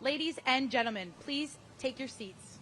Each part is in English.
Ladies and gentlemen, please take your seats.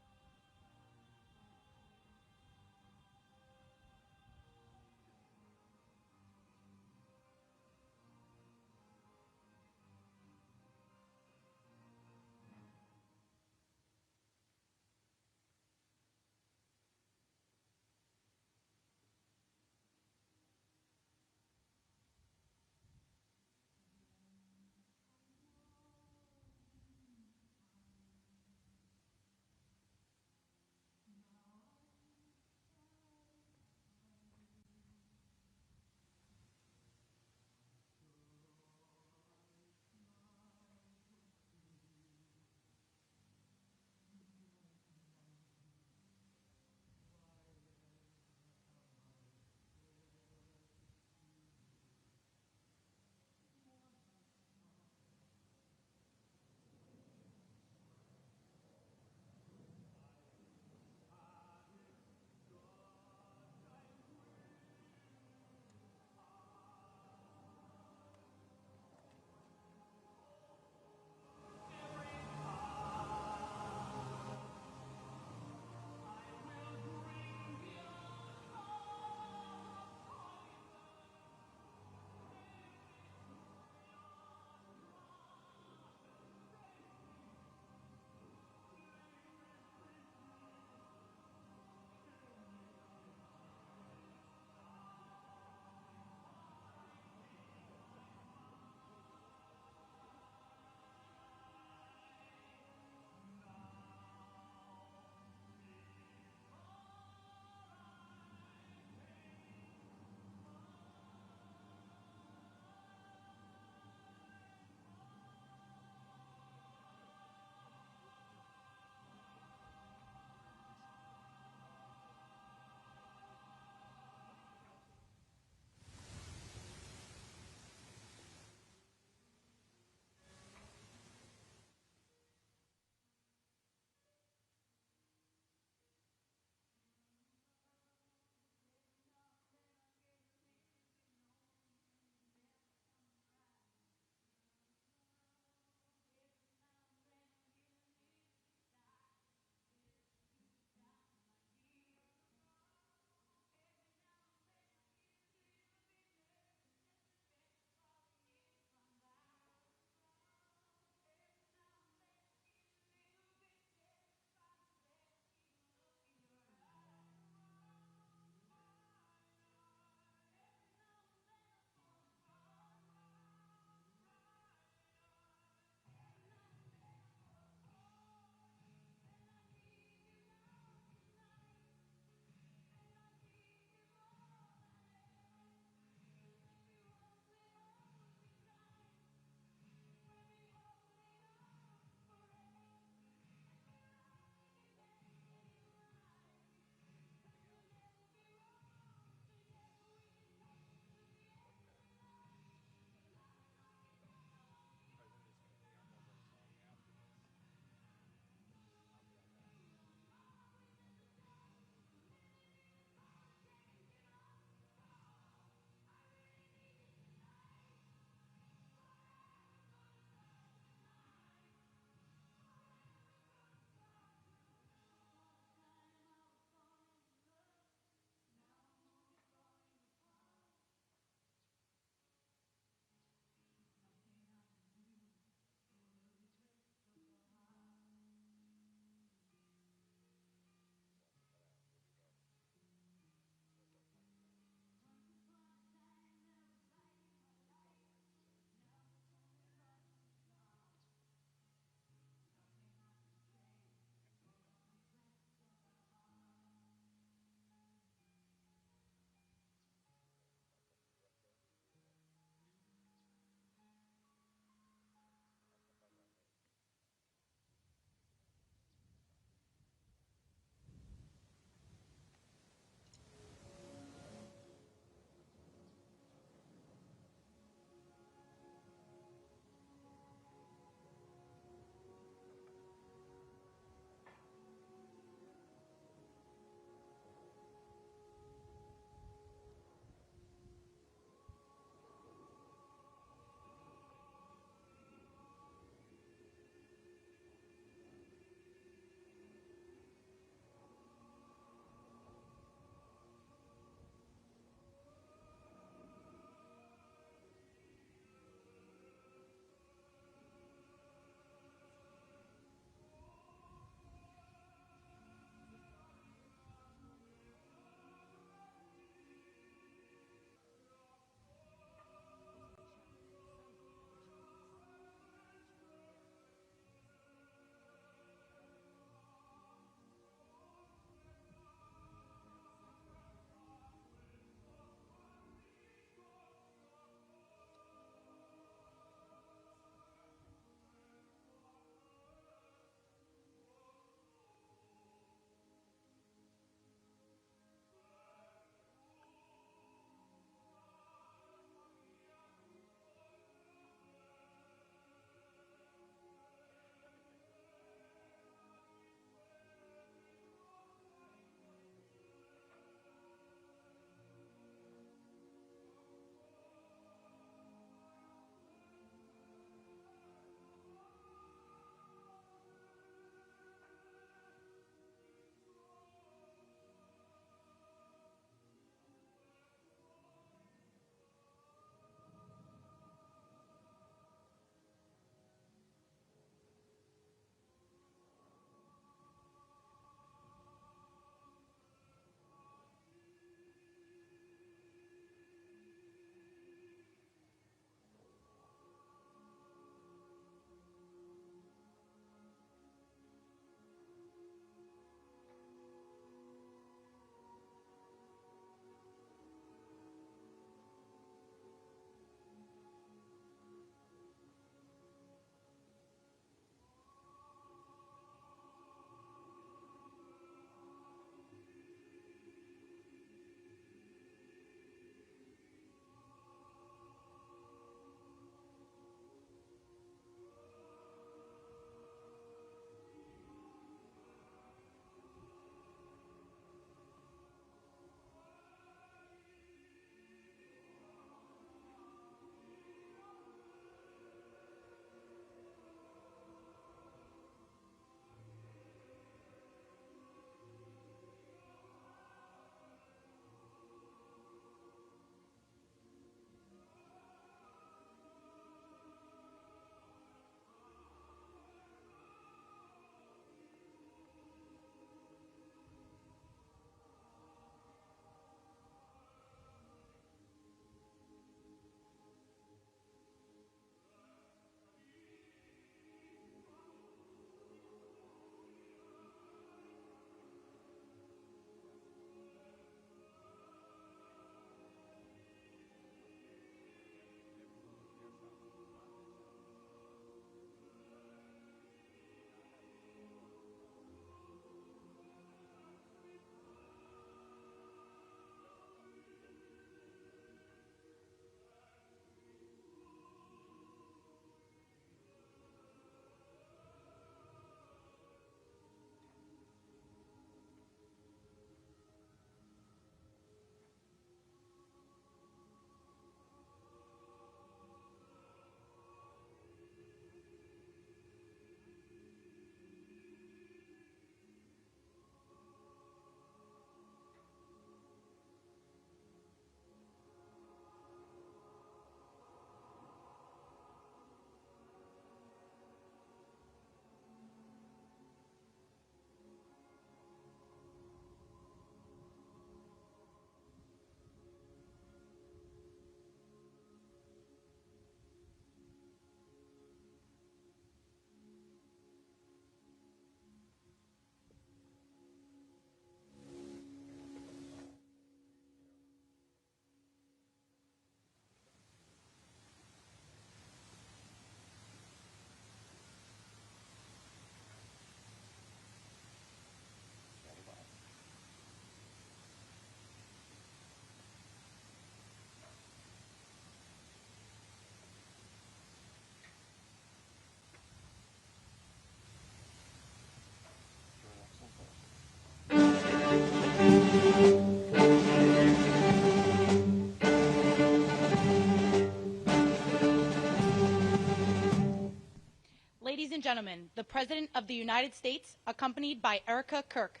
gentlemen, the President of the United States, accompanied by Erica Kirk.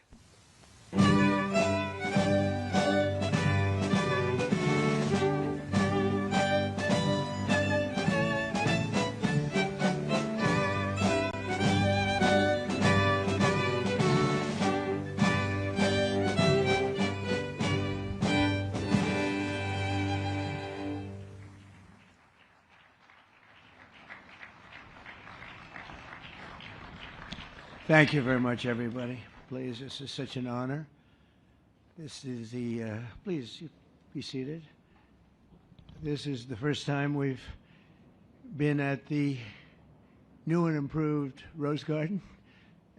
Thank you very much, everybody. Please, this is such an honor. This is the, please be seated. This is the first time we've been at the new and improved Rose Garden,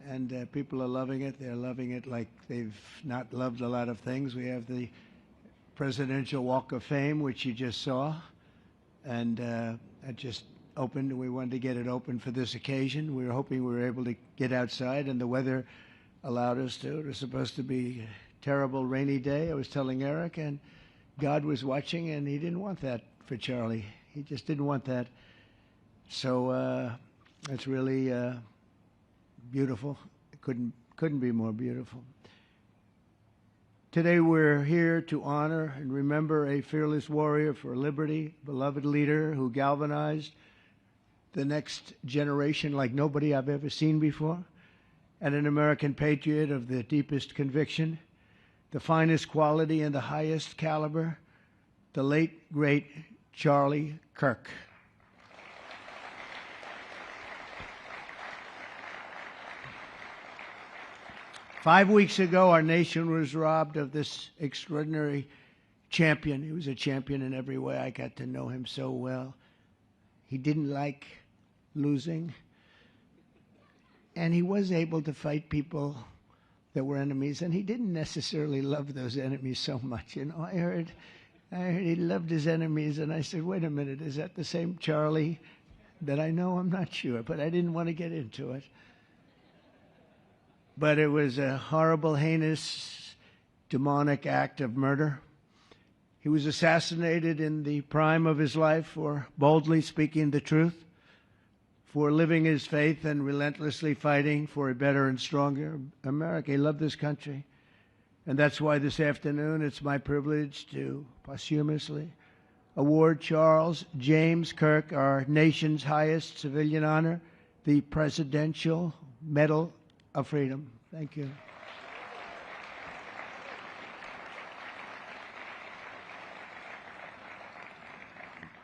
and people are loving it. They're loving it like they've not loved a lot of things. We have the Presidential Walk of Fame, which you just saw, and that just opened. We wanted to get it open for this occasion. We were hoping we were able to get outside, and the weather allowed us to. It was supposed to be a terrible rainy day. I was telling Eric, and God was watching, and he didn't want that for Charlie. He just didn't want that. So it's really beautiful. It couldn't be more beautiful. Today we're here to honor and remember a fearless warrior for liberty, beloved leader who galvanized the next generation like nobody I've ever seen before, and an American patriot of the deepest conviction, the finest quality and the highest caliber, the late, great Charlie Kirk. Five weeks ago, our nation was robbed of this extraordinary champion. He was a champion in every way. I got to know him so well. He didn't like losing, and he was able to fight people that were enemies, and he didn't necessarily love those enemies so much. You know, I heard he loved his enemies, and I said, wait a minute, is that the same Charlie that I know? I'm not sure, but I didn't want to get into it. But it was a horrible, heinous, demonic act of murder. He was assassinated in the prime of his life for boldly speaking the truth, for living his faith and relentlessly fighting for a better and stronger America. He loved this country. And that's why this afternoon it's my privilege to posthumously award Charles James Kirk our nation's highest civilian honor, the Presidential Medal of Freedom. Thank you.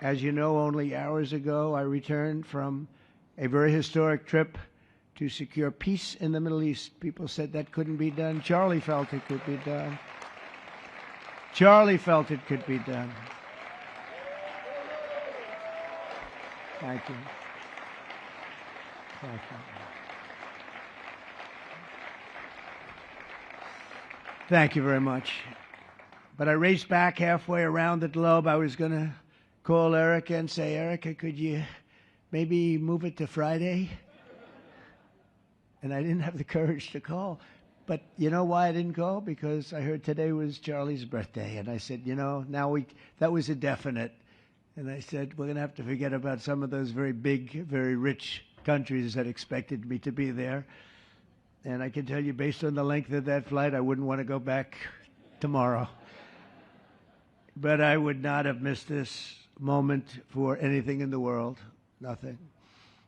As you know, only hours ago I returned from a very historic trip to secure peace in the Middle East. People said that couldn't be done. Charlie felt it could be done. Charlie felt it could be done. Thank you. Thank you. Thank you very much. But I raced back halfway around the globe. I was going to call Erica and say, Erica, could you maybe move it to Friday? And I didn't have the courage to call. But you know why I didn't call? Because I heard today was Charlie's birthday. And I said, you know, that was a definite. And I said, we're going to have to forget about some of those very big, very rich countries that expected me to be there. And I can tell you, based on the length of that flight, I wouldn't want to go back tomorrow. But I would not have missed this moment for anything in the world. Nothing.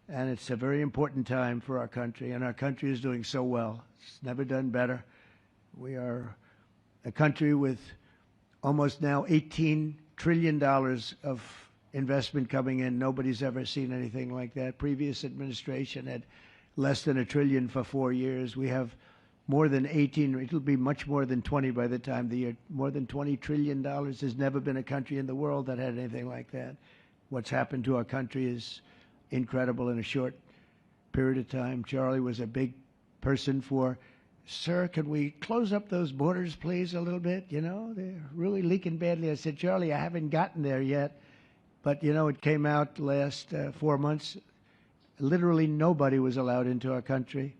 And it's a very important time for our country, and our country is doing so well. It's never done better. We are a country with almost now $18 trillion of investment coming in. Nobody's ever seen anything like that. Previous administration had less than $1 trillion for 4 years. We have more than 18, it'll be much more than 20 by the time the year, more than $20 trillion. There's never been a country in the world that had anything like that. What's happened to our country is incredible in a short period of time. Charlie was a big person for, sir, can we close up those borders, please, a little bit? You know, they're really leaking badly. I said, Charlie, I haven't gotten there yet. But, you know, it came out last 4 months. Literally nobody was allowed into our country.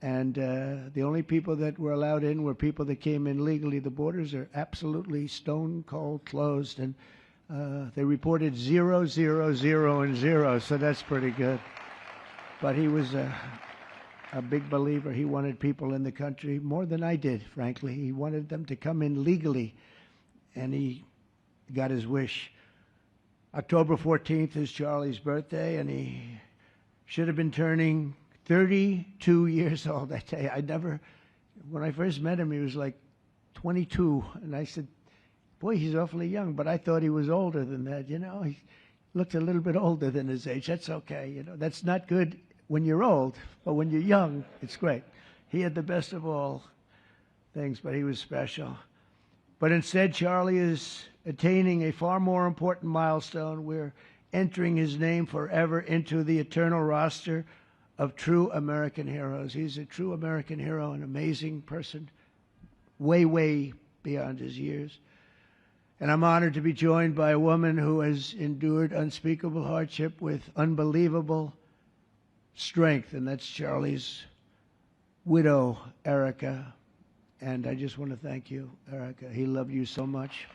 And the only people that were allowed in were people that came in legally. The borders are absolutely stone cold closed. And they reported 0, 0, 0, and 0. So that's pretty good. but he was a big believer. He wanted people in the country more than I did, frankly. He wanted them to come in legally, and he got his wish. October 14th is Charlie's birthday, and he should have been turning 32 years old that day. When I first met him, he was like 22, and I said, boy, he's awfully young, but I thought he was older than that, you know. He looked a little bit older than his age. That's okay, you know. That's not good when you're old, but when you're young, it's great. He had the best of all things, but he was special. But instead, Charlie is attaining a far more important milestone. We're entering his name forever into the eternal roster of true American heroes. He's a true American hero, an amazing person, way, way beyond his years. And I'm honored to be joined by a woman who has endured unspeakable hardship with unbelievable strength, and that's Charlie's widow, Erica. And I just want to thank you, Erica. He loved you so much.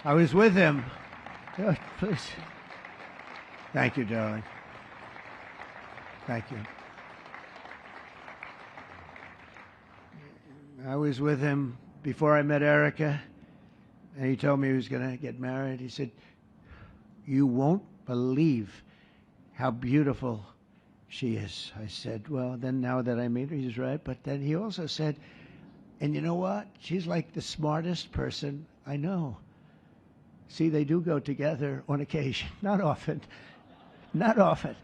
I was with him. Oh, please. Thank you, darling. Thank you. I was with him before I met Erica, and he told me he was going to get married. He said, "You won't believe how beautiful she is." I said, well, then now that I meet her, he's right. But then he also said, and you know what? She's like the smartest person I know. See, they do go together on occasion. Not often. Not often.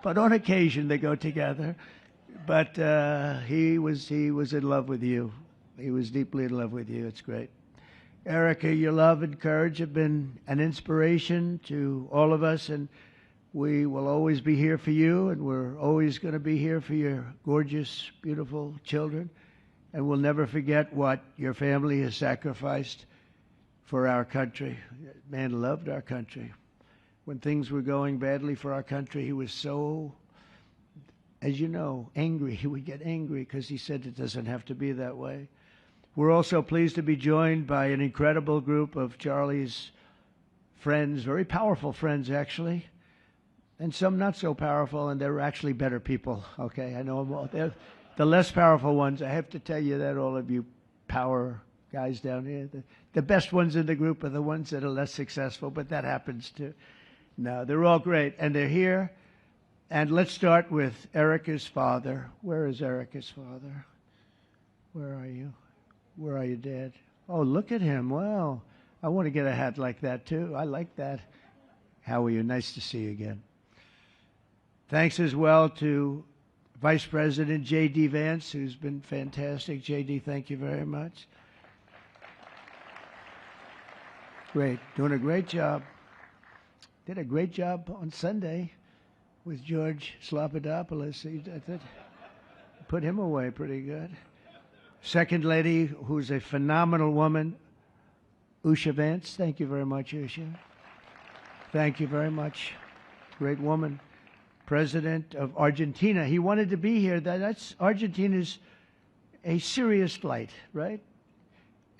But on occasion they go together. But he was in love with you. He was deeply in love with you. It's great. Erica, your love and courage have been an inspiration to all of us, and we will always be here for you, and we're always going to be here for your gorgeous, beautiful children, and we'll never forget what your family has sacrificed for our country. Man loved our country. When things were going badly for our country, he was so, as you know, angry. He would get angry because he said it doesn't have to be that way. We're also pleased to be joined by an incredible group of Charlie's friends, very powerful friends, actually, and some not so powerful, and they're actually better people, okay? I know them all. They're the less powerful ones. I have to tell you that, all of you power guys down here. The best ones in the group are the ones that are less successful, but that happens too. No, they're all great, and they're here. And let's start with Erica's father. Where is Erica's father? Where are you? Where are you, Dad? Oh, look at him. Wow. I want to get a hat like that, too. I like that. How are you? Nice to see you again. Thanks as well to Vice President J.D. Vance, who's been fantastic. J.D., thank you very much. Great. Doing a great job. Did a great job on Sunday with George Slopadopoulos. I thought put him away pretty good. Second lady, who's a phenomenal woman, Usha Vance. Thank you very much, Usha. Thank you very much. Great woman. President of Argentina. He wanted to be here. That's Argentina's a serious flight, right?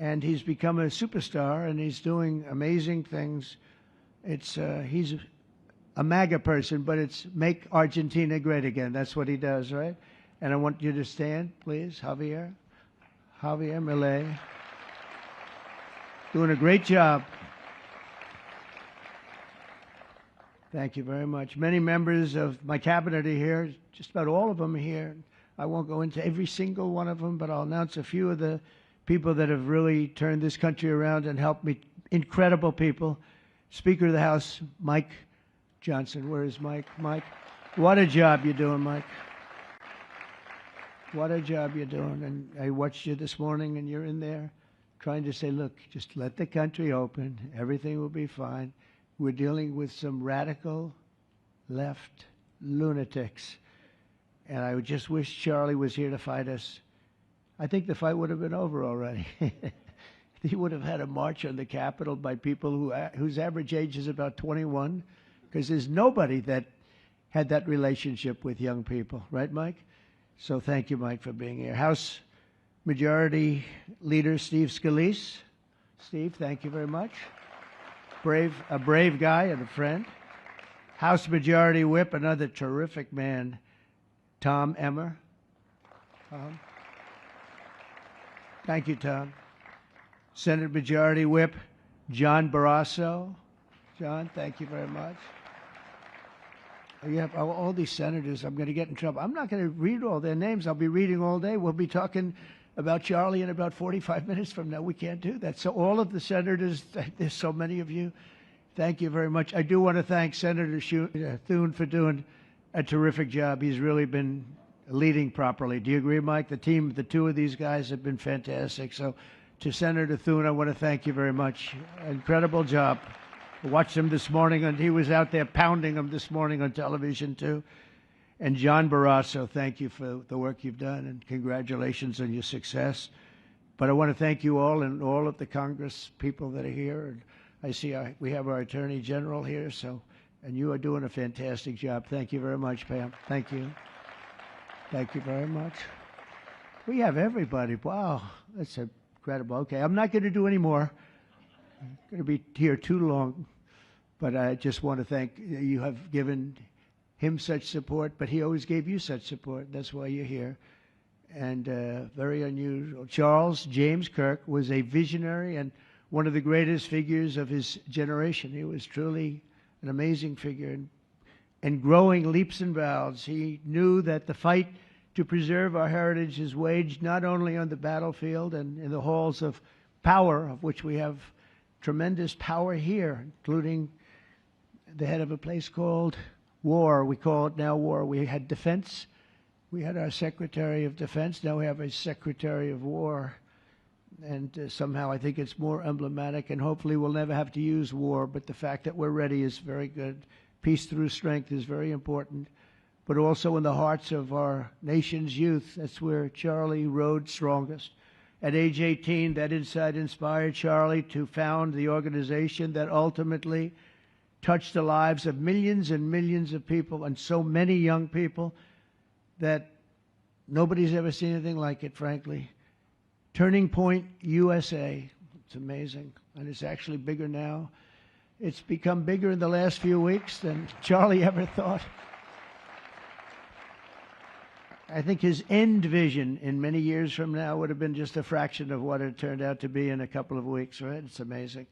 And he's become a superstar, and he's doing amazing things. He's a MAGA person, but it's make Argentina great again. That's what he does, right? And I want you to stand, please, Javier Milei. Doing a great job. Thank you very much. Many members of my cabinet are here, just about all of them are here. I won't go into every single one of them, but I'll announce a few of the people that have really turned this country around and helped me. Incredible people. Speaker of the House, Mike Johnson. Where is Mike? Mike, what a job you're doing, Mike. What a job you're doing. And I watched you this morning, and you're in there trying to say, look, just let the country open. Everything will be fine. We're dealing with some radical left lunatics. And I just wish Charlie was here to fight us. I think the fight would have been over already. He would have had a march on the Capitol by people whose average age is about 21, because there's nobody that had that relationship with young people. Right, Mike? So thank you, Mike, for being here. House Majority Leader Steve Scalise. Steve, thank you very much. A brave guy and a friend. House Majority Whip, another terrific man, Tom Emmer. Thank you, Tom. Senate Majority Whip, John Barrasso. John, thank you very much. You have all these senators. I'm going to get in trouble. I'm not going to read all their names. I'll be reading all day. We'll be talking about Charlie in about 45 minutes from now. We can't do that. So all of the senators, there's so many of you, thank you very much. I do want to thank Senator Thune for doing a terrific job. He's really been leading properly. Do you agree, Mike? The team, the two of these guys have been fantastic. So to Senator Thune, I want to thank you very much. Incredible job. I watched him this morning, and he was out there pounding him this morning on television, too. And John Barrasso, thank you for the work you've done, and congratulations on your success. But I want to thank you all and all of the Congress people that are here. And I see we have our Attorney General here, and you are doing a fantastic job. Thank you very much, Pam. Thank you. Thank you very much. We have everybody. Wow, that's incredible. Okay, I'm not going to do any more. I'm going to be here too long, but I just want to thank you. Have given him such support, but he always gave you such support. That's why you're here. And very unusual. Charles James Kirk was a visionary and one of the greatest figures of his generation. He was truly an amazing figure and growing leaps and bounds. He knew that the fight to preserve our heritage is waged not only on the battlefield and in the halls of power, of which we have tremendous power here, including the head of a place called war. We call it now war. We had defense. We had our Secretary of Defense. Now we have a Secretary of War. And somehow I think it's more emblematic, and hopefully we'll never have to use war. But the fact that we're ready is very good. Peace through strength is very important. But also in the hearts of our nation's youth, that's where Charlie rode strongest. At age 18, that insight inspired Charlie to found the organization that ultimately touched the lives of millions and millions of people, and so many young people that nobody's ever seen anything like it, frankly. Turning Point USA. It's amazing, and it's actually bigger now. It's become bigger in the last few weeks than Charlie ever thought. I think his end vision in many years from now would have been just a fraction of what it turned out to be in a couple of weeks, right? It's amazing.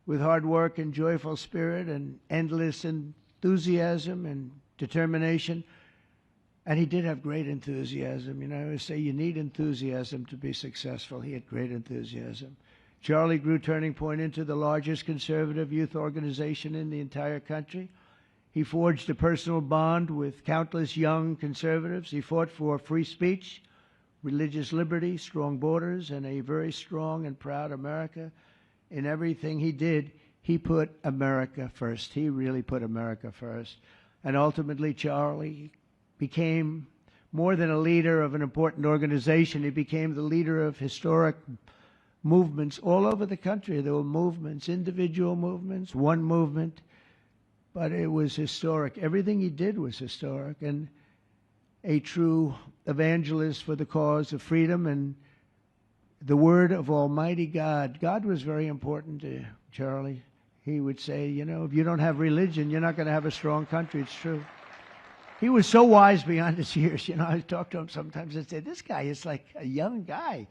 With hard work and joyful spirit and endless enthusiasm and determination. And he did have great enthusiasm. You know, I always say you need enthusiasm to be successful. He had great enthusiasm. Charlie grew Turning Point into the largest conservative youth organization in the entire country. He forged a personal bond with countless young conservatives. He fought for free speech, religious liberty, strong borders, and a very strong and proud America. In everything he did, he put America first. He really put America first. And ultimately, Charlie became more than a leader of an important organization. He became the leader of historic movements all over the country. There were movements, individual movements, one movement, but it was historic. Everything he did was historic, and a true evangelist for the cause of freedom and the word of Almighty God. God was very important to Charlie. He would say, you know, if you don't have religion, you're not going to have a strong country. It's true. He was so wise beyond his years. You know, I talk to him sometimes and say, this guy is like a young guy.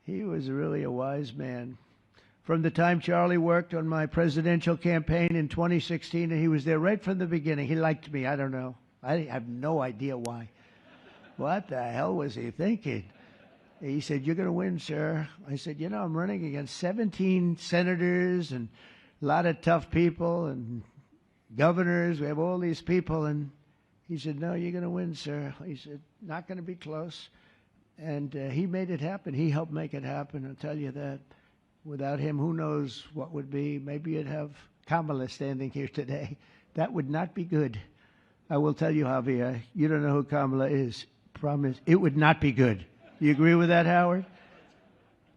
He was really a wise man. From the time Charlie worked on my presidential campaign in 2016, and he was there right from the beginning. He liked me. I don't know. I have no idea why. What the hell was he thinking? He said, you're going to win, sir. I said, you know, I'm running against 17 senators and a lot of tough people and governors. We have all these people. And he said, no, you're going to win, sir. He said, not going to be close. And he made it happen. He helped make it happen. I'll tell you that. Without him, who knows what would be. Maybe you'd have Kamala standing here today. That would not be good. I will tell you, Javier, you don't know who Kamala is. Promise. It would not be good. You agree with that, Howard?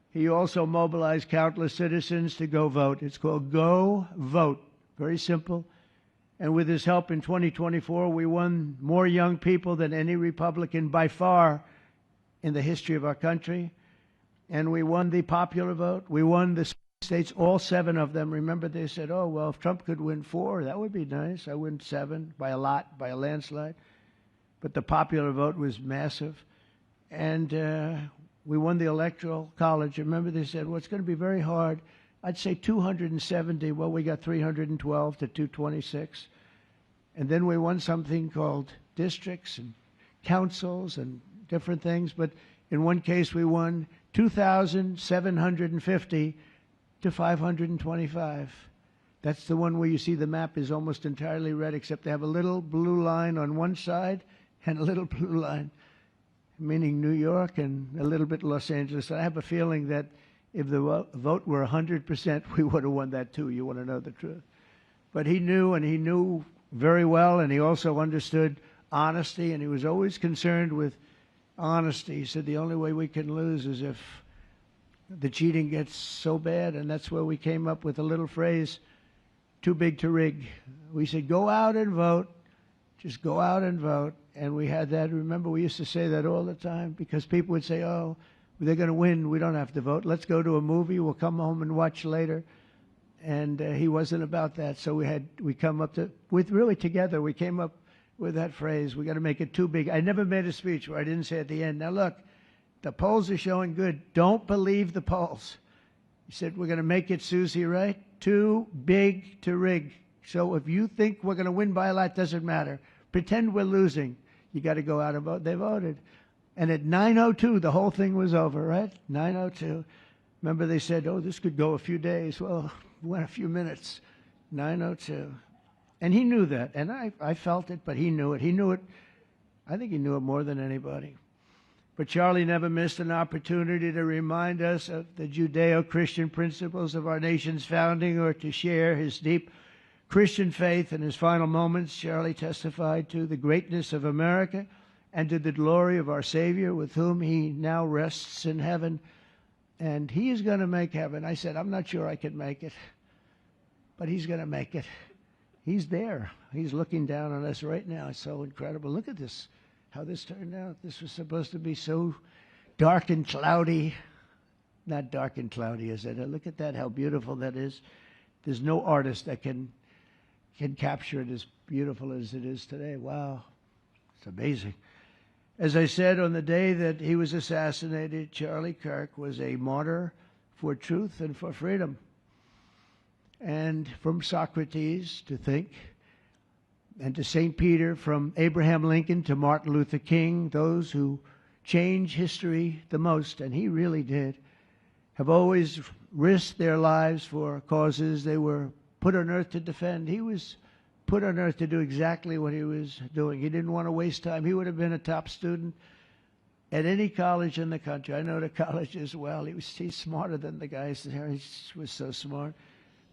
He also mobilized countless citizens to go vote. It's called Go Vote. Very simple. And with his help in 2024, we won more young people than any Republican by far in the history of our country. And we won the popular vote. We won the States, all 7 of them. Remember, they said, oh, well, if Trump could win 4, that would be nice. I win 7 by a lot, by a landslide. But the popular vote was massive. And we won the Electoral College. Remember, they said, well, it's going to be very hard. I'd say 270. Well, we got 312 to 226. And then we won something called districts and councils and different things. But in one case, we won 2,750 to 525. That's the one where you see the map is almost entirely red, except they have a little blue line on one side and a little blue line, meaning New York and a little bit Los Angeles. I have a feeling that if the vote were 100%, we would have won that too. You want to know the truth. But he knew, and he knew very well, and he also understood honesty, and he was always concerned with honesty. He said the only way we can lose is if the cheating gets so bad, and that's where we came up with a little phrase, too big to rig. We said, go out and vote. Just go out and vote. And we had that. Remember, we used to say that all the time because people would say, oh, they're going to win. We don't have to vote. Let's go to a movie. We'll come home and watch later. And he wasn't about that. So we come up to, together, we came up with that phrase. We got to make it too big. I never made a speech where I didn't say at the end, now look, the polls are showing good. Don't believe the polls. He said, we're going to make it, Susie, right? Too big to rig. So if you think we're going to win by a lot, doesn't matter. Pretend we're losing. You got to go out and vote. They voted. And at 9:02, the whole thing was over, right? 9:02. Remember they said, oh, this could go a few days. Well, it went a few minutes. 9:02. And he knew that. And I felt it, but he knew it. He knew it. I think he knew it more than anybody. But Charlie never missed an opportunity to remind us of the Judeo-Christian principles of our nation's founding or to share his deep Christian faith. In his final moments, Charlie testified to the greatness of America and to the glory of our Savior, with whom he now rests in heaven. And he is going to make heaven. I said, I'm not sure I can make it, but he's going to make it. He's there. He's looking down on us right now. It's so incredible. Look at this, how this turned out. This was supposed to be so dark and cloudy. Not dark and cloudy, is it? Look at that, how beautiful that is. There's no artist that can capture it as beautiful as it is today. Wow. It's amazing. As I said, on the day that he was assassinated, Charlie Kirk was a martyr for truth and for freedom. And from Socrates to think, and to St. Peter, from Abraham Lincoln to Martin Luther King, those who change history the most, and he really did, have always risked their lives for causes they were put on earth to defend. He was put on earth to do exactly what he was doing. He didn't want to waste time. He would have been a top student at any college in the country. I know the college as well. He's smarter than the guys there. He was so smart.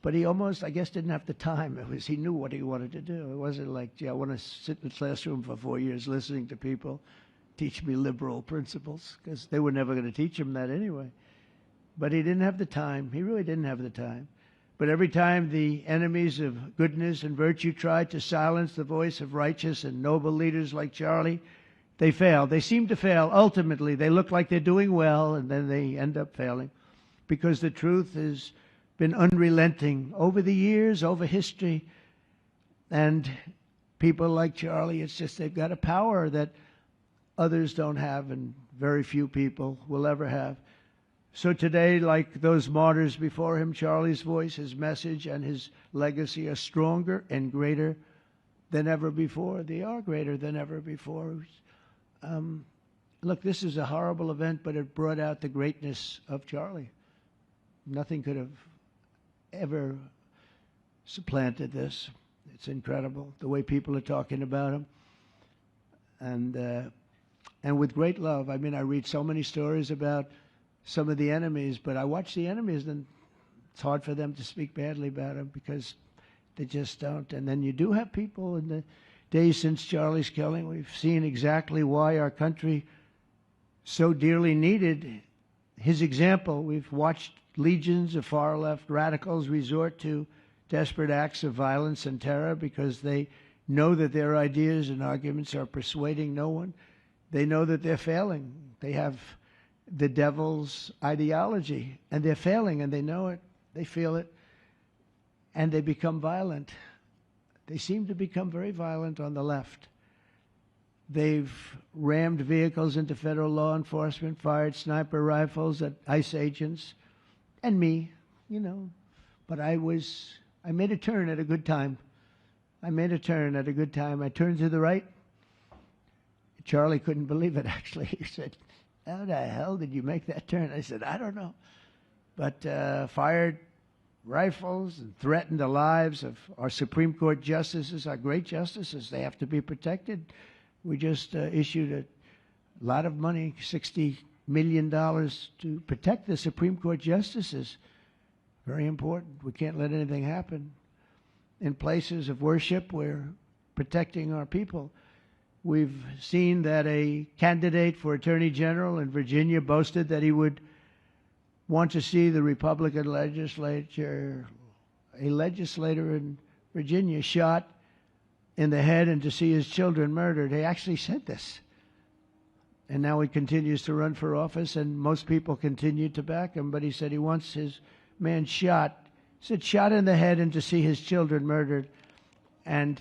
But he almost, I guess, didn't have the time. He knew what he wanted to do. It wasn't like, gee, I want to sit in the classroom for 4 years listening to people teach me liberal principles, because they were never going to teach him that anyway. But he didn't have the time. He really didn't have the time. But every time the enemies of goodness and virtue tried to silence the voice of righteous and noble leaders like Charlie, they failed. They seem to fail. Ultimately, they look like they're doing well, and then they end up failing, because the truth has been unrelenting over the years, over history. And people like Charlie, it's just they've got a power that others don't have, and very few people will ever have. So today, like those martyrs before him, Charlie's voice, his message, and his legacy are stronger and greater than ever before. They are greater than ever before. Look, this is a horrible event, but it brought out the greatness of Charlie. Nothing could have ever supplanted this. It's incredible, the way people are talking about him. And with great love. I mean, I read so many stories about some of the enemies, but I watch the enemies, and it's hard for them to speak badly about him because they just don't. And then you do have people in the days since Charlie's killing. We've seen exactly why our country so dearly needed his example. We've watched legions of far-left radicals resort to desperate acts of violence and terror because they know that their ideas and arguments are persuading no one. They know that they're failing. They have the devil's ideology, and they're failing, and they know it. They feel it, and they become violent. They seem to become very violent on the left. They've rammed vehicles into federal law enforcement, fired sniper rifles at ICE agents, and me, you know. But I made a turn at a good time. I turned to the right. Charlie couldn't believe it, actually. He said, "How the hell did you make that turn?" I said, "I don't know." But fired rifles and threatened the lives of our Supreme Court justices, our great justices. They have to be protected. We just issued a lot of money, $60 million, to protect the Supreme Court justices. Very important. We can't let anything happen. In places of worship, we're protecting our people. We've seen that a candidate for Attorney General in Virginia boasted that he would want to see the Republican legislature, a legislator in Virginia, shot in the head and to see his children murdered. He actually said this. And now he continues to run for office, and most people continue to back him, but he said he wants his man shot. He said shot in the head and to see his children murdered. And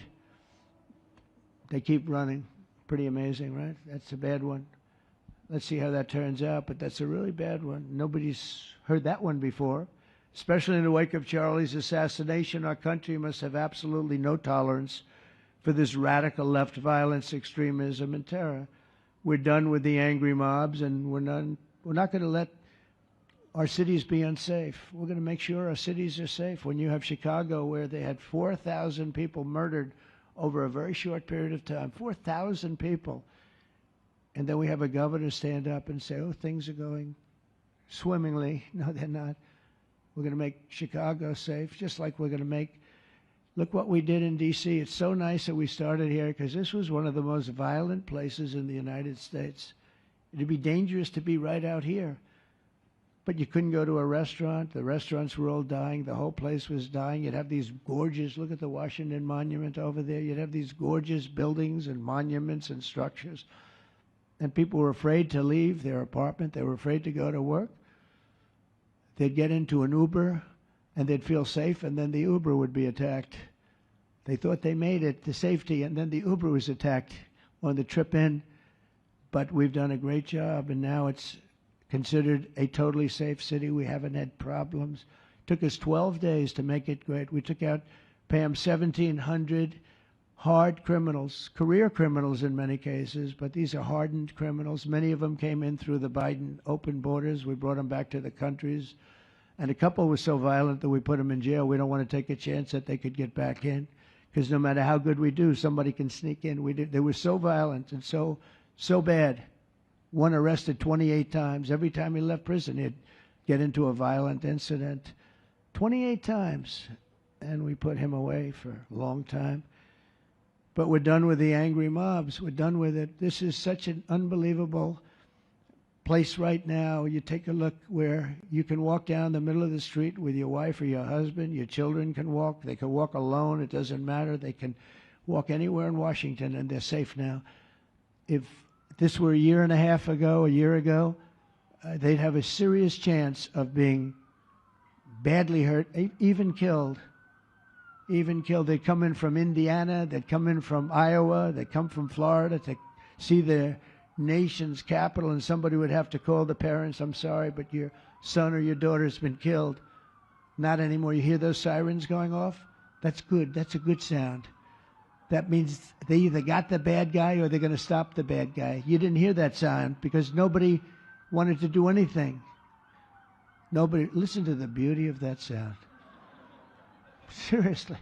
they keep running. Pretty amazing, right? That's a bad one. Let's see how that turns out, but that's a really bad one. Nobody's heard that one before. Especially in the wake of Charlie's assassination, our country must have absolutely no tolerance for this radical left violence, extremism, and terror. We're done with the angry mobs, and we're not going to let our cities be unsafe. We're going to make sure our cities are safe. When you have Chicago, where they had 4,000 people murdered over a very short period of time, 4,000 people, and then we have a governor stand up and say, "Oh, things are going swimmingly." No, they're not. We're going to make Chicago safe, just like we're going to make. Look what we did in D.C. It's so nice that we started here, because this was one of the most violent places in the United States. It'd be dangerous to be right out here. But you couldn't go to a restaurant. The restaurants were all dying. The whole place was dying. You'd have these gorgeous, look at the Washington Monument over there. You'd have these gorgeous buildings and monuments and structures. And people were afraid to leave their apartment. They were afraid to go to work. They'd get into an Uber, and they'd feel safe, and then the Uber would be attacked. They thought they made it to safety, and then the Uber was attacked on the trip in. But we've done a great job, and now it's considered a totally safe city. We haven't had problems. It took us 12 days to make it great. We took out, Pam, 1,700 hard criminals, career criminals in many cases, but these are hardened criminals. Many of them came in through the Biden open borders. We brought them back to the countries. And a couple were so violent that we put them in jail. We don't want to take a chance that they could get back in, because no matter how good we do, somebody can sneak in. They were so violent and so bad. One arrested 28 times. Every time he left prison, he'd get into a violent incident. 28 times. And we put him away for a long time. But we're done with the angry mobs. We're done with it. This is such an unbelievable place right now. You take a look where you can walk down the middle of the street with your wife or your husband. Your children can walk. They can walk alone. It doesn't matter. They can walk anywhere in Washington, and they're safe now. If this were a year ago, they'd have a serious chance of being badly hurt, even killed. They'd come in from Indiana, they'd come in from Iowa, they'd come from Florida to see their nation's capital, and somebody would have to call the parents, "I'm sorry, but your son or your daughter's been killed." Not anymore. You hear those sirens going off? That's good. That's a good sound. That means they either got the bad guy or they're going to stop the bad guy. You didn't hear that sound because nobody wanted to do anything. Nobody. Listen to the beauty of that sound. Seriously.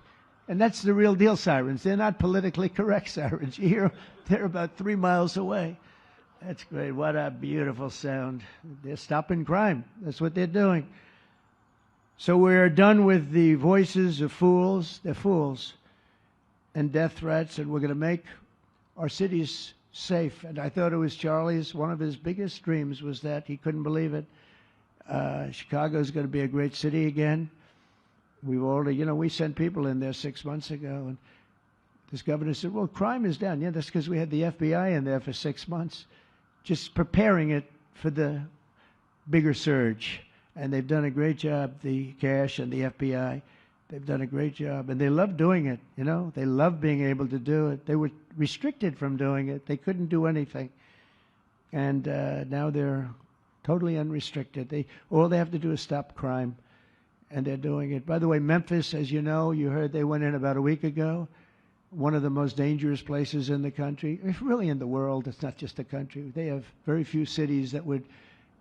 And that's the real deal sirens. They're not politically correct sirens. You hear they're about 3 miles away. That's great. What a beautiful sound. They're stopping crime. That's what they're doing. So we're done with the voices of fools. They're fools. And death threats, and we're going to make our cities safe. And I thought it was Charlie's, one of his biggest dreams was that. He couldn't believe it. Chicago's going to be a great city again. We've already, we sent people in there 6 months ago, and this governor said, "Well, crime is down." Yeah, that's because we had the FBI in there for 6 months, just preparing it for the bigger surge. And they've done a great job, the cash and the FBI. They've done a great job, and they love doing it, you know. They love being able to do it. They were restricted from doing it. They couldn't do anything. And now they're totally unrestricted. All they have to do is stop crime, and they're doing it. By the way, Memphis, as you know, you heard they went in about a week ago, one of the most dangerous places in the country. It's really in the world. It's not just the country. They have very few cities that would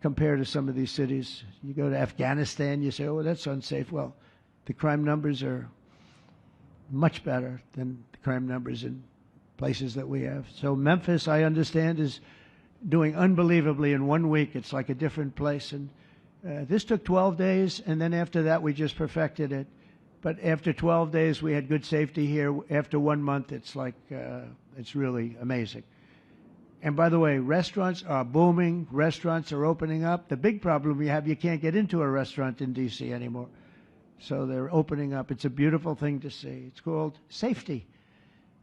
compare to some of these cities. You go to Afghanistan, you say, oh, that's unsafe. Well, the crime numbers are much better than the crime numbers in places that we have. So Memphis, I understand, is doing unbelievably in 1 week. It's like a different place. And this took 12 days, and then after that, we just perfected it. But after 12 days, we had good safety here. After 1 month, it's like, it's really amazing. And by the way, restaurants are booming. Restaurants are opening up. The big problem we have, you can't get into a restaurant in D.C. anymore. So they're opening up. It's a beautiful thing to see. It's called safety.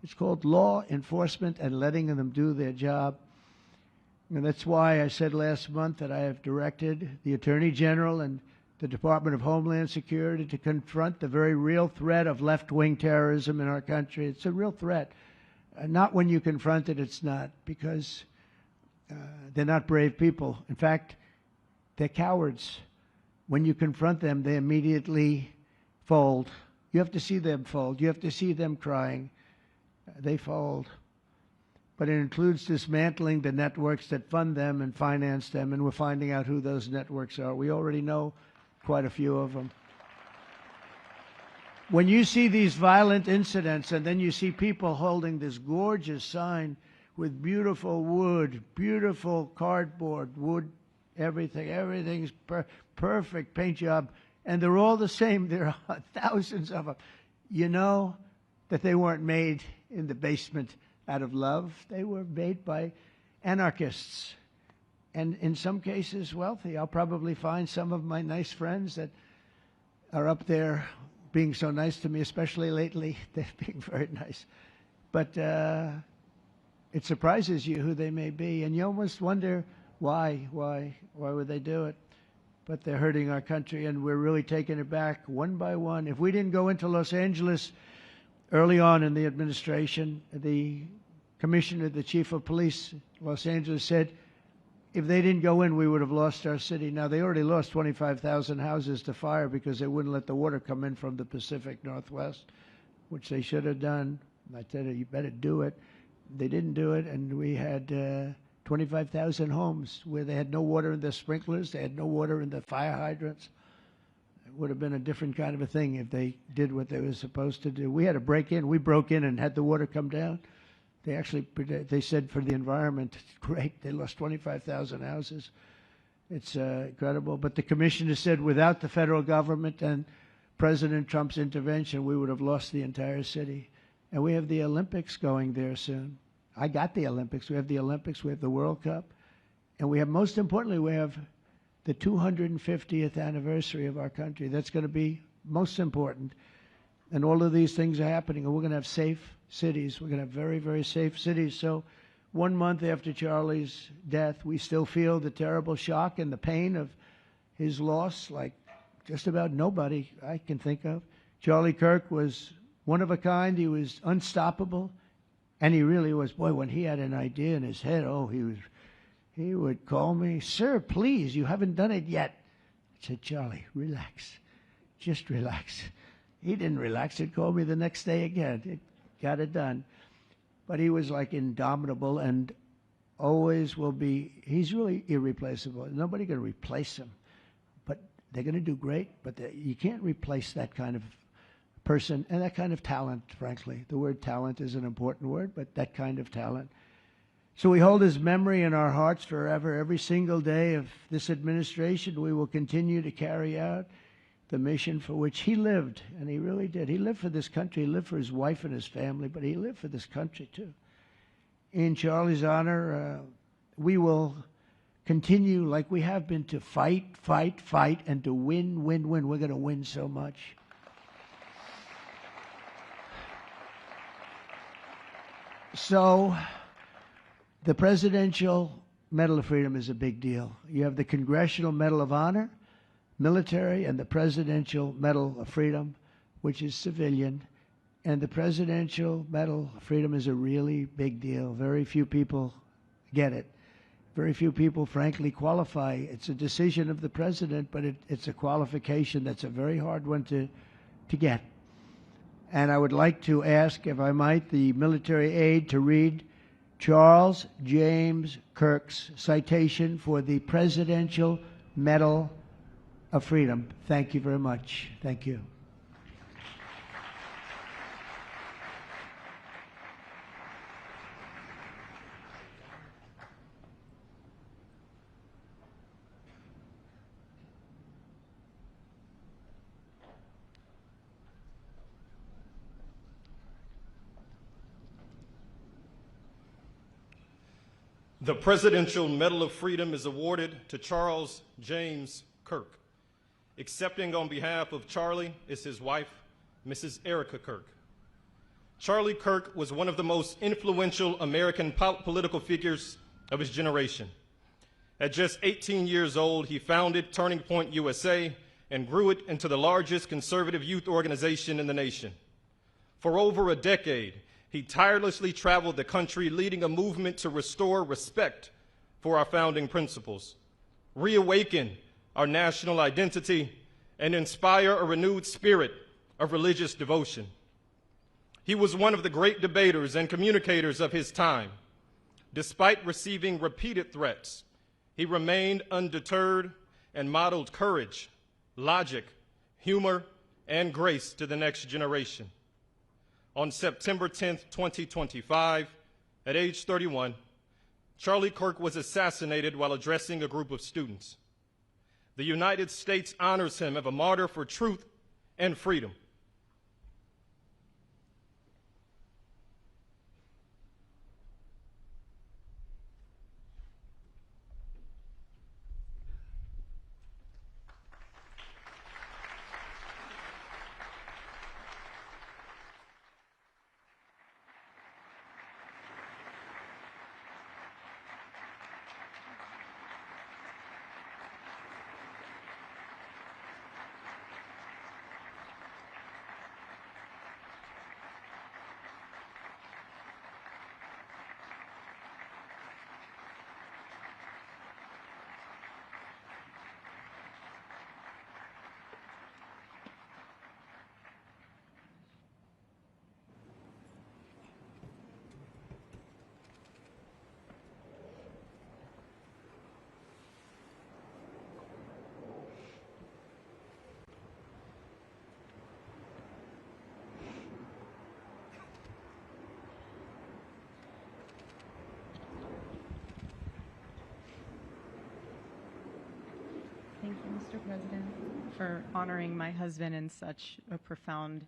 It's called law enforcement and letting them do their job. And that's why I said last month that I have directed the Attorney General and the Department of Homeland Security to confront the very real threat of left-wing terrorism in our country. It's a real threat. Not when you confront it, it's not, because they're not brave people. In fact, they're cowards. When you confront them, they immediately fold. You have to see them fold. You have to see them crying. They fold. But it includes dismantling the networks that fund them and finance them, and we're finding out who those networks are. We already know quite a few of them. When you see these violent incidents, and then you see people holding this gorgeous sign with beautiful wood, beautiful cardboard, wood, everything's perfect paint job, and they're all the same. There are thousands of them. You know that they weren't made in the basement out of love. They were made by anarchists, and in some cases wealthy. I'll probably find some of my nice friends that are up there being so nice to me, especially lately. They're being very nice. But it surprises you who they may be, and you almost wonder why would they do it? But they're hurting our country, and we're really taking it back one by one. If we didn't go into Los Angeles early on in the administration, the commissioner, the chief of police, Los Angeles, said if they didn't go in, we would have lost our city. Now, they already lost 25,000 houses to fire because they wouldn't let the water come in from the Pacific Northwest, which they should have done. I said, you better do it. They didn't do it, and we had 25,000 homes where they had no water in their sprinklers. They had no water in the fire hydrants. It would have been a different kind of a thing if they did what they were supposed to do. We had to break in. We broke in and had the water come down. They said for the environment, great, they lost 25,000 houses. It's incredible. But the commissioner said without the federal government and President Trump's intervention, we would have lost the entire city. And we have the Olympics going there soon. I got the Olympics. We have the Olympics. We have the World Cup. And we have, most importantly, we have the 250th anniversary of our country. That's going to be most important. And all of these things are happening. And we're going to have safe cities. We're going to have very, very safe cities. So 1 month after Charlie's death, we still feel the terrible shock and the pain of his loss, like just about nobody I can think of. Charlie Kirk was one of a kind. He was unstoppable. And he really was. Boy, when he had an idea in his head, he would call me, sir, please, you haven't done it yet. I said, Charlie, relax. Just relax. He didn't relax. He'd call me the next day again. It got it done. But he was like indomitable and always will be. He's really irreplaceable. Nobody going to replace him. But they're going to do great. But you can't replace that kind of person and that kind of talent, frankly. The word talent is an important word, but that kind of talent. So we hold his memory in our hearts forever. Every single day of this administration, we will continue to carry out the mission for which he lived, and he really did. He lived for this country. He lived for his wife and his family, but he lived for this country, too. In Charlie's honor, we will continue like we have been to fight, and to win. We're going to win so much. So the Presidential Medal of Freedom is a big deal. You have the Congressional Medal of Honor, military and the Presidential Medal of Freedom, which is civilian. And the Presidential Medal of Freedom is a really big deal. Very few people get it. Very few people, frankly, qualify. It's a decision of the president, but it's a qualification that's a very hard one to get. And I would like to ask, if I might, the military aide to read Charles James Kirk's citation for the Presidential Medal of Freedom. Thank you very much. Thank you. The Presidential Medal of Freedom is awarded to Charles James Kirk. Accepting on behalf of Charlie is his wife, Mrs. Erica Kirk. Charlie Kirk was one of the most influential American political figures of his generation. At just 18 years old, he founded Turning Point USA and grew it into the largest conservative youth organization in the nation. For over a decade, he tirelessly traveled the country, leading a movement to restore respect for our founding principles, reawaken our national identity, and inspire a renewed spirit of religious devotion. He was one of the great debaters and communicators of his time. Despite receiving repeated threats, he remained undeterred and modeled courage, logic, humor, and grace to the next generation. On September 10th, 2025, at age 31, Charlie Kirk was assassinated while addressing a group of students. The United States honors him as a martyr for truth and freedom. Thank you, Mr. President, for honoring my husband in such a profound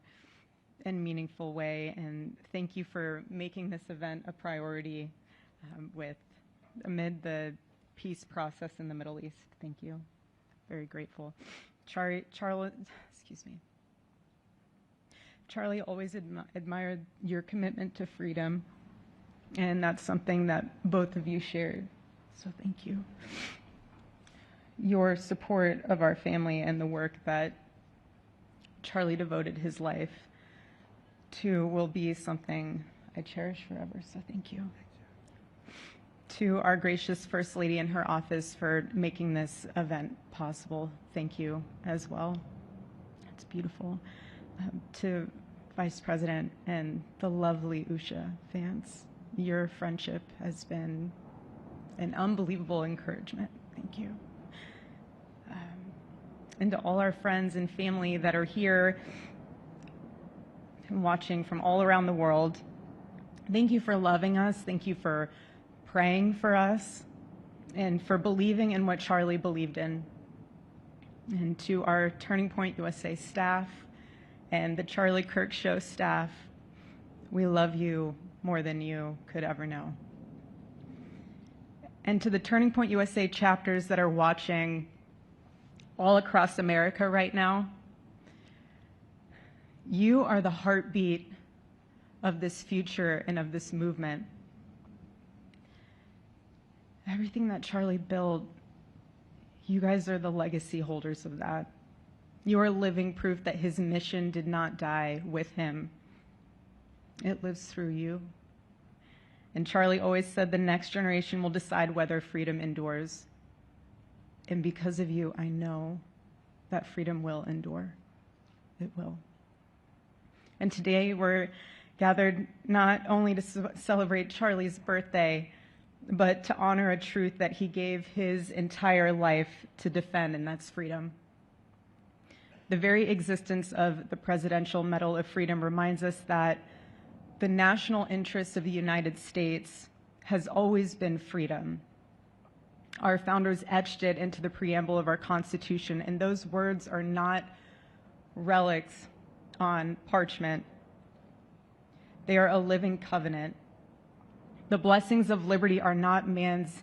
and meaningful way. And thank you for making this event a priority amid the peace process in the Middle East. Thank you. Very grateful. Charlie always admired your commitment to freedom, and that's something that both of you shared. So thank you. Your support of our family and the work that Charlie devoted his life to will be something I cherish forever, so thank you. To our gracious First Lady in her office for making this event possible, thank you as well. It's beautiful. To Vice President and the lovely Usha fans, your friendship has been an unbelievable encouragement. Thank you. And to all our friends and family that are here and watching from all around the world, thank you for loving us. Thank you for praying for us and for believing in what Charlie believed in. And to our Turning Point USA staff and the Charlie Kirk Show staff, we love you more than you could ever know. And to the Turning Point USA chapters that are watching all across America right now, you are the heartbeat of this future and of this movement. Everything that Charlie built, You guys are the legacy holders of that. You are living proof that his mission did not die with him. It lives through you. And Charlie always said the next generation will decide whether freedom endures. And because of you, I know that freedom will endure. It will. And today we're gathered not only to celebrate Charlie's birthday, but to honor a truth that he gave his entire life to defend, and that's freedom. The very existence of the Presidential Medal of Freedom reminds us that the national interest of the United States has always been freedom. Our founders etched it into the preamble of our Constitution, and those words are not relics on parchment. They are a living covenant. The blessings of liberty are not man's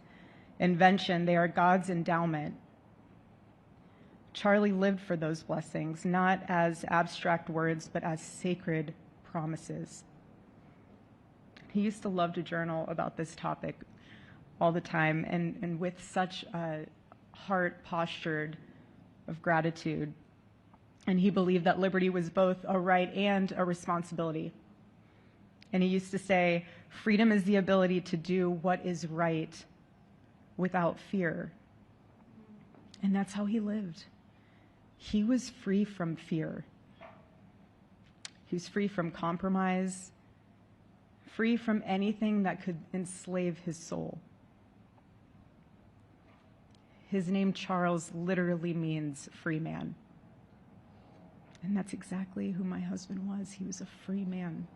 invention, they are God's endowment. Charlie lived for those blessings, not as abstract words, but as sacred promises. He used to love to journal about this topic all the time, and with such a heart postured of gratitude. And he believed that liberty was both a right and a responsibility. And he used to say, freedom is the ability to do what is right without fear. And that's how he lived. He was free from fear. He was free from compromise, free from anything that could enslave his soul. His name, Charles, literally means free man. And that's exactly who my husband was. He was a free man.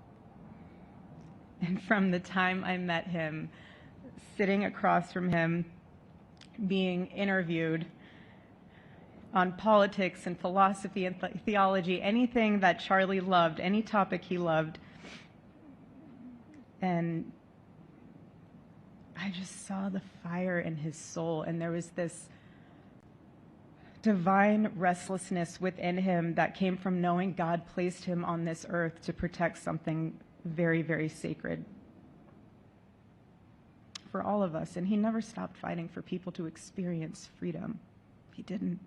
And from the time I met him, sitting across from him, being interviewed on politics and philosophy and theology, anything that Charlie loved, any topic he loved, and I just saw the fire in his soul, and there was this divine restlessness within him that came from knowing God placed him on this earth to protect something very, very sacred for all of us. And he never stopped fighting for people to experience freedom. He didn't.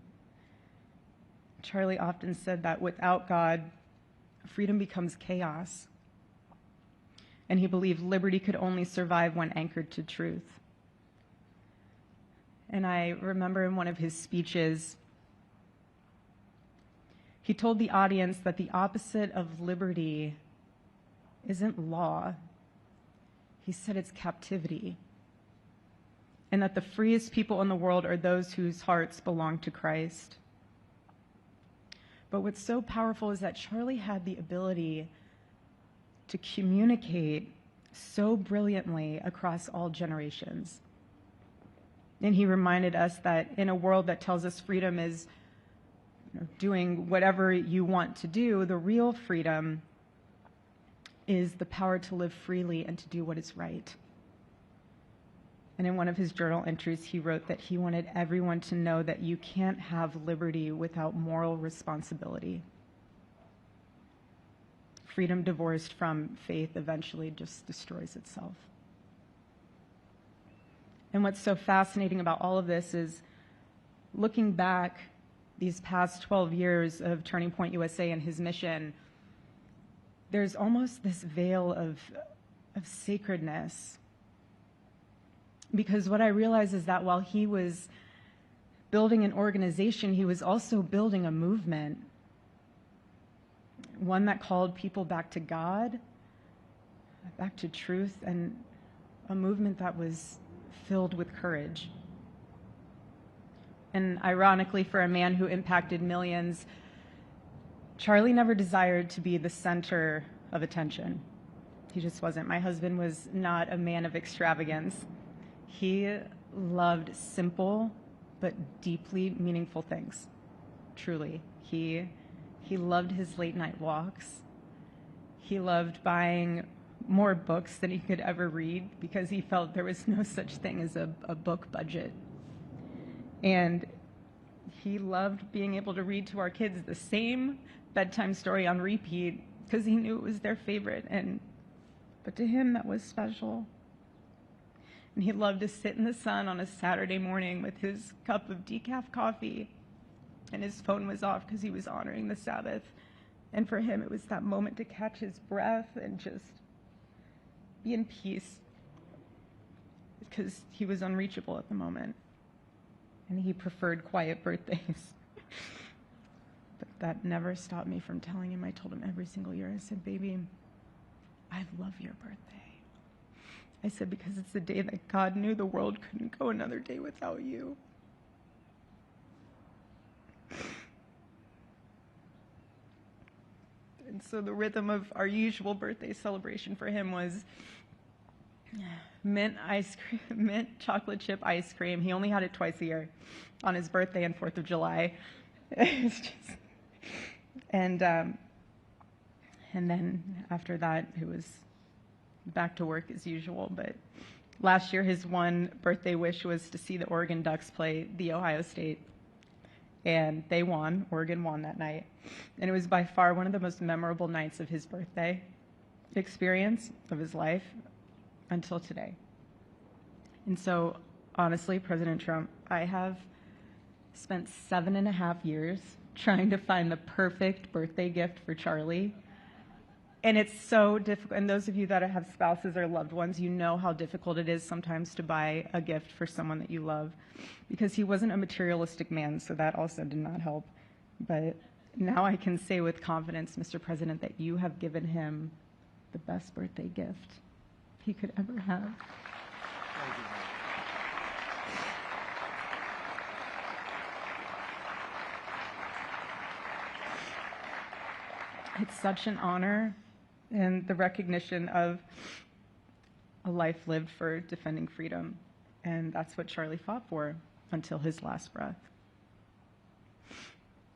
Charlie often said that without God, freedom becomes chaos. And he believed liberty could only survive when anchored to truth. And I remember in one of his speeches, he told the audience that the opposite of liberty isn't law. He said it's captivity. And that the freest people in the world are those whose hearts belong to Christ. But what's so powerful is that Charlie had the ability to communicate so brilliantly across all generations. And he reminded us that in a world that tells us freedom is doing whatever you want to do, the real freedom is the power to live freely and to do what is right. And in one of his journal entries, he wrote that he wanted everyone to know that you can't have liberty without moral responsibility. Freedom divorced from faith eventually just destroys itself. And what's so fascinating about all of this is looking back these past 12 years of Turning Point USA and his mission, there's almost this veil of sacredness. Because what I realize is that while he was building an organization, he was also building a movement. One that called people back to God, back to truth, and a movement that was filled with courage. And ironically, for a man who impacted millions, Charlie never desired to be the center of attention. He just wasn't. My husband was not a man of extravagance. He loved simple but deeply meaningful things, truly. He loved his late night walks. He loved buying more books than he could ever read because he felt there was no such thing as a book budget. And he loved being able to read to our kids the same bedtime story on repeat because he knew it was their favorite. But to him, that was special. And he loved to sit in the sun on a Saturday morning with his cup of decaf coffee, and his phone was off because he was honoring the Sabbath. And for him, it was that moment to catch his breath and just be in peace, because he was unreachable at the moment. And he preferred quiet birthdays. But that never stopped me from telling him. I told him every single year, I said, baby, I love your birthday. I said, because it's the day that God knew the world couldn't go another day without you. And so the rhythm of our usual birthday celebration for him was mint ice cream, mint chocolate chip ice cream. He only had it twice a year, on his birthday and 4th of July. It's just, and then after that, it was back to work as usual. But last year, his one birthday wish was to see the Oregon Ducks play the Ohio State. And they won. Oregon won that night. And it was by far one of the most memorable nights of his birthday experience of his life until today. And so, honestly, President Trump, I have spent 7.5 years trying to find the perfect birthday gift for Charlie. And it's so difficult. And those of you that have spouses or loved ones, you know how difficult it is sometimes to buy a gift for someone that you love, because he wasn't a materialistic man, so that also did not help. But now I can say with confidence, Mr. President, that you have given him the best birthday gift he could ever have. Thank you. It's such an honor and the recognition of a life lived for defending freedom. And that's what Charlie fought for until his last breath.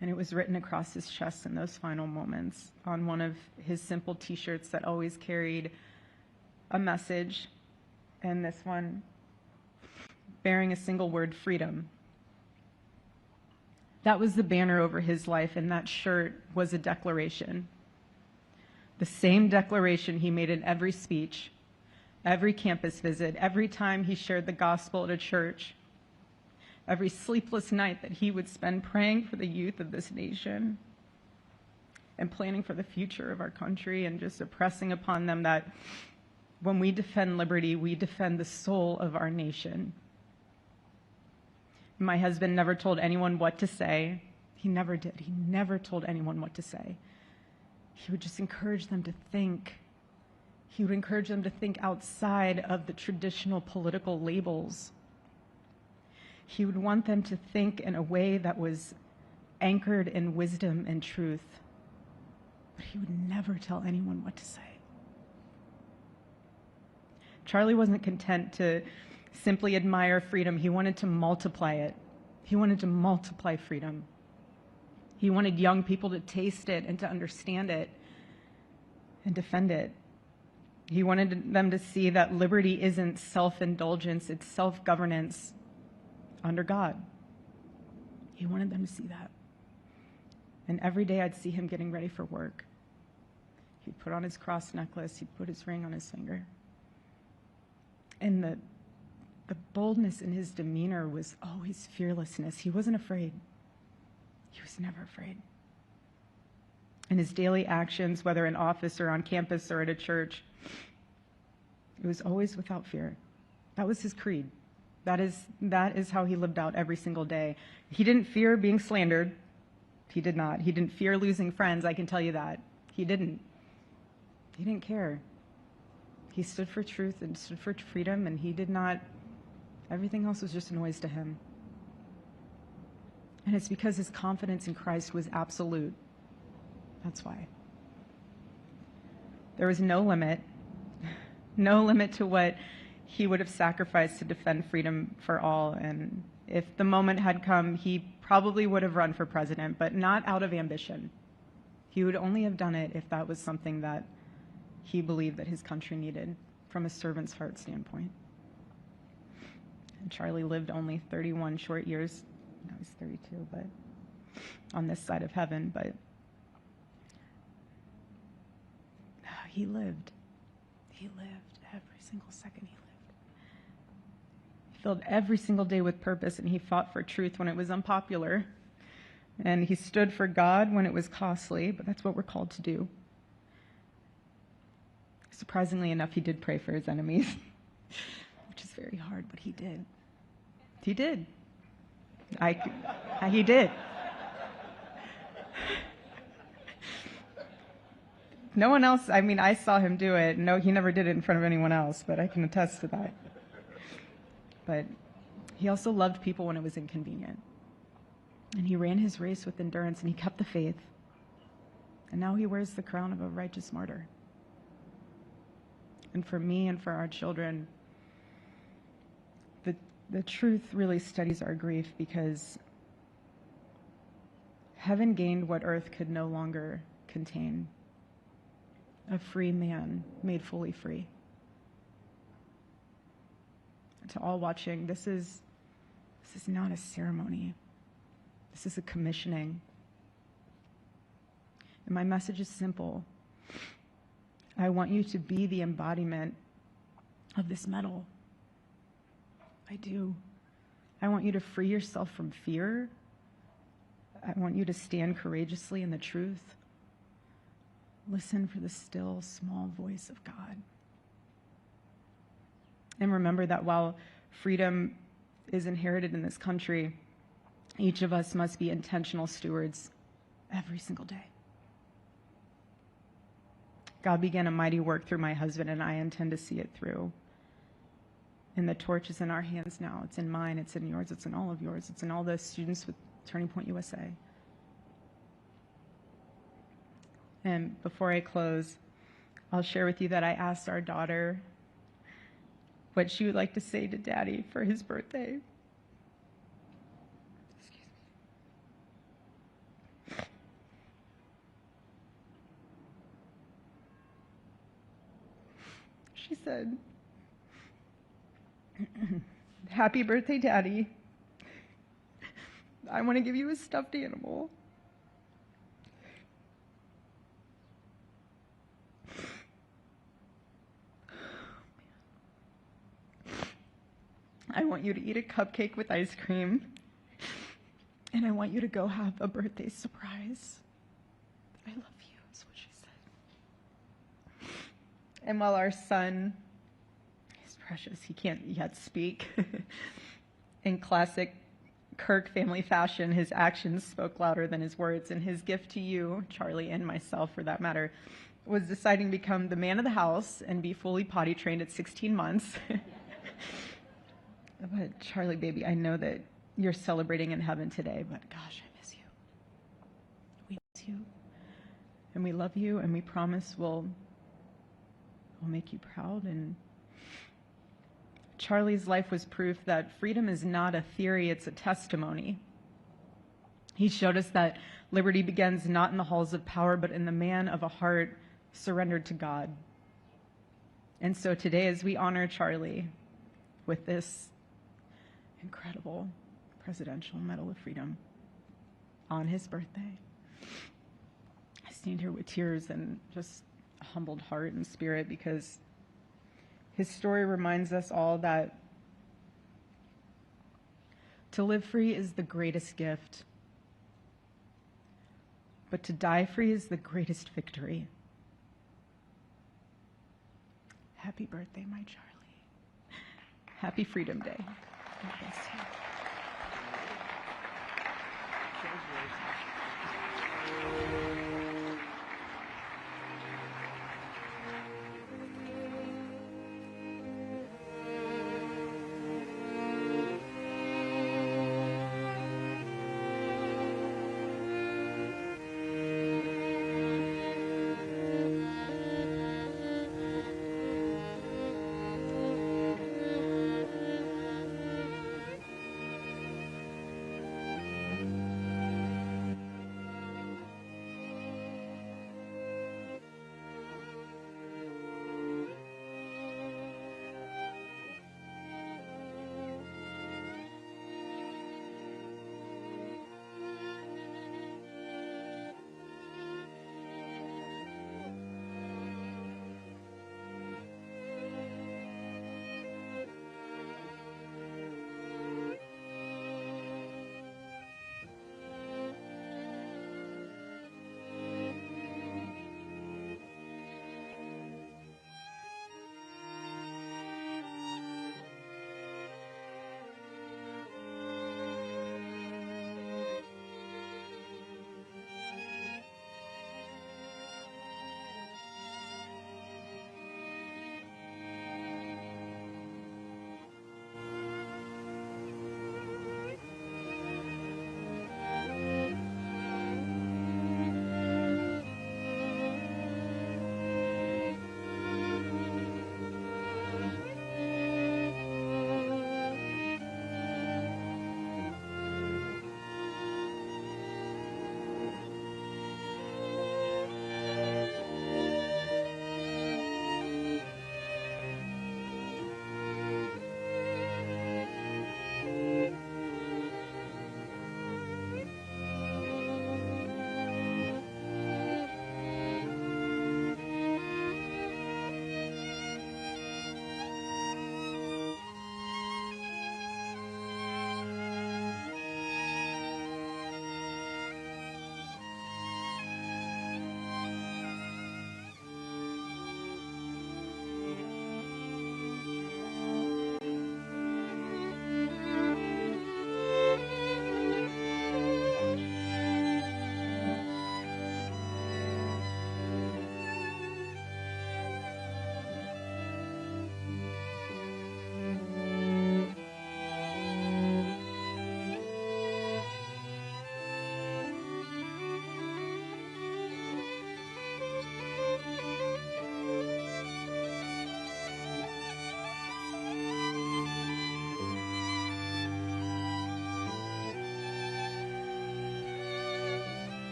And it was written across his chest in those final moments on one of his simple t-shirts that always carried a message, and this one bearing a single word, freedom. That was the banner over his life, and that shirt was a declaration. The same declaration he made in every speech, every campus visit, every time he shared the gospel at a church, every sleepless night that he would spend praying for the youth of this nation and planning for the future of our country, and just impressing upon them that when we defend liberty, we defend the soul of our nation. My husband never told anyone what to say. He never did. He never told anyone what to say. He would just encourage them to think. He would encourage them to think outside of the traditional political labels. He would want them to think in a way that was anchored in wisdom and truth. But he would never tell anyone what to say. Charlie wasn't content to simply admire freedom. He wanted to multiply it. He wanted to multiply freedom. He wanted young people to taste it and to understand it and defend it. He wanted them to see that liberty isn't self-indulgence, it's self-governance under God. He wanted them to see that. And every day I'd see him getting ready for work. He'd put on his cross necklace, he'd put his ring on his finger. And the boldness in his demeanor was always fearlessness. He wasn't afraid. He was never afraid. In his daily actions, whether in office or on campus or at a church, it was always without fear. That was his creed. That is how he lived out every single day. He didn't fear being slandered. He did not. He didn't fear losing friends, I can tell you that. He didn't. He didn't care. He stood for truth and stood for freedom, and he did not, everything else was just a noise to him. And it's because his confidence in Christ was absolute. That's why. There was no limit to what he would have sacrificed to defend freedom for all. And if the moment had come, he probably would have run for president, but not out of ambition. He would only have done it if that was something that he believed that his country needed from a servant's heart standpoint. And Charlie lived only 31 short years. Now he's 32, but on this side of heaven, but he lived. He lived every single second he lived. filled every single day with purpose, and he fought for truth when it was unpopular. And he stood for God when it was costly, but that's what we're called to do. Surprisingly enough, he did pray for his enemies, which is very hard, but he did. He did. He did. No one else, I mean, I saw him do it. No, he never did it in front of anyone else, but I can attest to that. But he also loved people when it was inconvenient. And he ran his race with endurance, and he kept the faith. And now he wears the crown of a righteous martyr. And for me and for our children, the truth really steadies our grief, because heaven gained what earth could no longer contain: a free man made fully free. To all watching, this is not a ceremony. This is a commissioning. And my message is simple. I want you to be the embodiment of this medal. I do. I want you to free yourself from fear. I want you to stand courageously in the truth. Listen for the still, small voice of God. And remember that while freedom is inherited in this country, each of us must be intentional stewards every single day. God began a mighty work through my husband, and I intend to see it through. And the torch is in our hands now. It's in mine, it's in yours, it's in all of yours, it's in all the students with Turning Point USA. And before I close, I'll share with you that I asked our daughter what she would like to say to Daddy for his birthday. Excuse me. She said, "Happy birthday, Daddy. I want to give you a stuffed animal. I want you to eat a cupcake with ice cream, and I want you to go have a birthday surprise. I love you," is what she said. And while our son, he's precious, he can't yet speak, in classic Kirk family fashion, his actions spoke louder than his words, and his gift to you, Charlie, and myself for that matter, was deciding to become the man of the house and be fully potty trained at 16 months. But Charlie, baby, I know that you're celebrating in heaven today, but gosh, I miss you. We miss you, and we love you, and we promise we'll make you proud. And Charlie's life was proof that freedom is not a theory, it's a testimony. He showed us that liberty begins not in the halls of power, but in the man of a heart surrendered to God. And so today, as we honor Charlie with this incredible Presidential Medal of Freedom on his birthday, I stand here with tears and just a humbled heart and spirit, because his story reminds us all that to live free is the greatest gift, but to die free is the greatest victory. Happy birthday, my Charlie. Happy Freedom Day. God bless you.